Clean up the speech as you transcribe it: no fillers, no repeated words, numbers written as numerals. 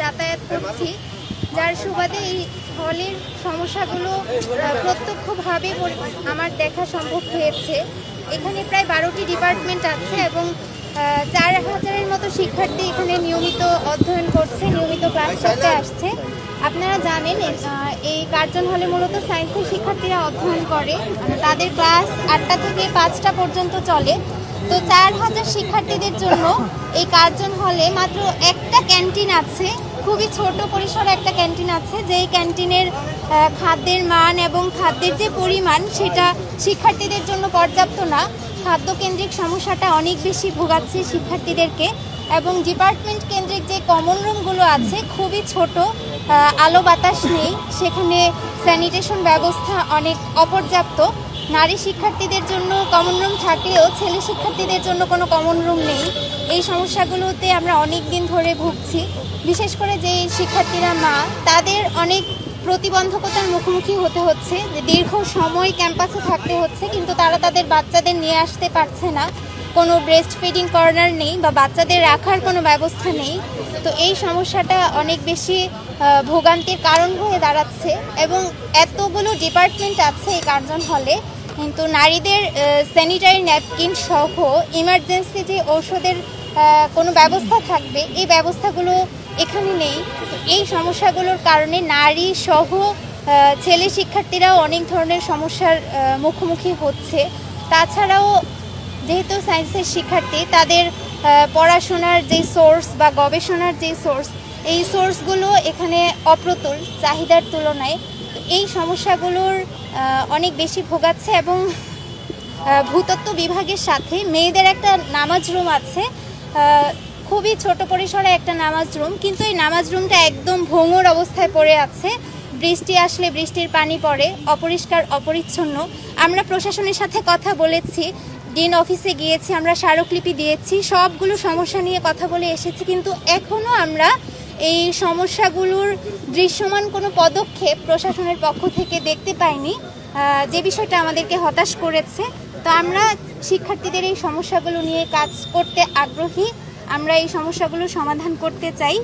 যাতায়াত করছি, যার সুবাদে এই হলের সমস্যাগুলো প্রত্যক্ষভাবে আমার দেখা সম্ভব হয়েছে। এখানে প্রায় 12টি ডিপার্টমেন্ট আছে এবং 4000-এর মতো শিক্ষার্থী এখানে নিয়মিত অধ্যয়ন করছে, নিয়মিত ক্লাস করতে আসছে। আপনারা জানেন এই কার্জন হলে মূলত সায়েন্সের শিক্ষার্থীরা অধ্যয়ন করে, তাদের ক্লাস 8টা থেকে 5টা পর্যন্ত চলে। তো 4000 শিক্ষার্থীদের জন্য এই কার্জন হলে মাত্র একটা ক্যান্টিন আছে, খুবই ছোট পরিসরে একটা ক্যান্টিন আছে, যেই ক্যান্টিনের খাদ্যের মান এবং খাদ্যের যে পরিমাণ সেটা শিক্ষার্থীদের জন্য পর্যাপ্ত না। খাদ্যকেন্দ্রিক সমস্যাটা অনেক বেশি ভোগাচ্ছে শিক্ষার্থীদেরকে। এবং ডিপার্টমেন্ট কেন্দ্রিক যে কমন রুমগুলো আছে খুবই ছোট, আলো বাতাস নেই, সেখানে স্যানিটেশন ব্যবস্থা অনেক অপর্যাপ্ত। নারী শিক্ষার্থীদের জন্য কমন রুম থাকলেও ছেলে শিক্ষার্থীদের জন্য কোনো কমন রুম নেই। এই সমস্যাগুলোতে আমরা অনেক দিন ধরে ভুগছি। বিশেষ করে যে শিক্ষার্থীরা মা, তাদের অনেক প্রতিবন্ধকতার মুখোমুখি হতে হচ্ছে, যে দীর্ঘ সময় ক্যাম্পাসে থাকতে হচ্ছে, কিন্তু তারা তাদের বাচ্চাদের নিয়ে আসতে পারছে না, কোনো ব্রেস্ট ফিডিং কর্নার নেই বা বাচ্চাদের রাখার কোনো ব্যবস্থা নেই। তো এই সমস্যাটা অনেক বেশি ভোগান্তির কারণ হয়ে দাঁড়াচ্ছে। এবং এতগুলো ডিপার্টমেন্ট আছে এই কার্জন হলে, কিন্তু নারীদের স্যানিটারি ন্যাপকিন সহ ইমার্জেন্সি যে ঔষধের কোনো ব্যবস্থা থাকবে, এই ব্যবস্থাগুলো এখানে নেই। এই সমস্যাগুলোর কারণে নারী সহ ছেলে শিক্ষার্থীরাও অনেক ধরনের সমস্যার মুখোমুখি হচ্ছে। তাছাড়াও যেহেতু সায়েন্সের শিক্ষার্থী, তাদের পড়াশোনার যে সোর্স বা গবেষণার যে সোর্স, এই সোর্সগুলো এখানে অপ্রতুল চাহিদার তুলনায়। এই সমস্যাগুলোর অনেক বেশি ভোগাচ্ছে। এবং ভূতত্ত্ব বিভাগের সাথে মেয়েদের একটা নামাজ রুম আছে, খুবই ছোট পরিসরে একটা নামাজ রুম, কিন্তু এই নামাজ রুমটা একদম ভঙ্গুর অবস্থায় পড়ে আছে। বৃষ্টি আসলে বৃষ্টির পানি পড়ে, অপরিষ্কার অপরিচ্ছন্ন। আমরা প্রশাসনের সাথে কথা বলেছি, ডিন অফিসে গিয়েছি, আমরা স্মারকলিপি দিয়েছি, সবগুলো সমস্যা নিয়ে কথা বলে এসেছি, কিন্তু এখনও আমরা এই সমস্যাগুলোর দৃশ্যমান কোনো পদক্ষেপ প্রশাসনের পক্ষ থেকে দেখতে পাইনি, যে বিষয়টা আমাদেরকে হতাশ করেছে। তো আমরা শিক্ষার্থীদের এই সমস্যাগুলো নিয়ে কাজ করতে আগ্রহী, আমরা এই সমস্যাগুলো সমাধান করতে চাই।